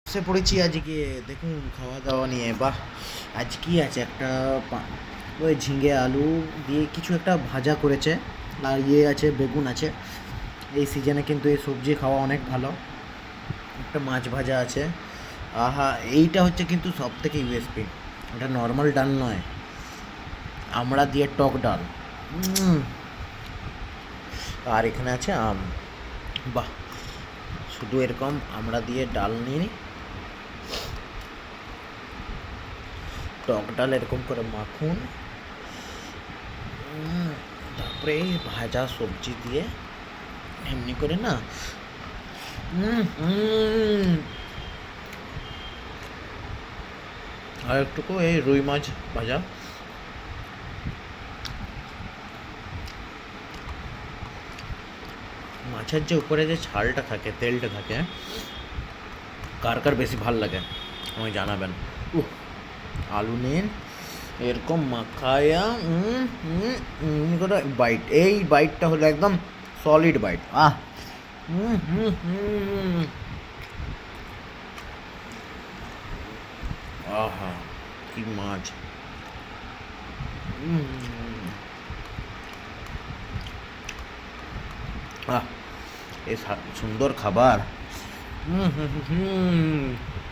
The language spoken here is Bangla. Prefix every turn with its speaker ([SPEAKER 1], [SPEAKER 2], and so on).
[SPEAKER 1] বসে পড়েছি আজকে, দেখুন খাওয়া দাওয়া নিয়ে। বাহ, আজ কি আছে, একটা ওই ঝিঙে আলু দিয়ে কিছু একটা ভাজা করেছে, আর ইয়ে আছে, বেগুন আছে। এই সিজনে কিন্তু এই সবজি খাওয়া অনেক ভালো। একটা মাছ ভাজা আছে। আহা, এইটা হচ্ছে কিন্তু সব থেকে ইউএসপি। এটা নর্মাল ডাল নয়, আমড়া দিয়ে টক ডাল। উম, আর এখানে আছে আম। বাহ, শুধু এরকম আমড়া দিয়ে ডাল নিয়ে টক ডাল এরকম করে মাখুন। তারপরে এই ভাজা সবজি দিয়ে এমনি করে না। উম, উম, আর একটুকু এই রুই মাছ ভাজা। মাছের যে উপরে যে ছালটা থাকে, তেলটা থাকে, কার কার বেশি ভাল লাগে আমায় জানাবেন। উহ, আলু নিন, এরকম মাখায়া করে বাইট, এই বাইটটা হলো একদম সলিড বাইট। হুম হুম হুম আহা, কি মাছ! উম, আহ, এই সুন্দর খাবার। হুম হুম হুম হুম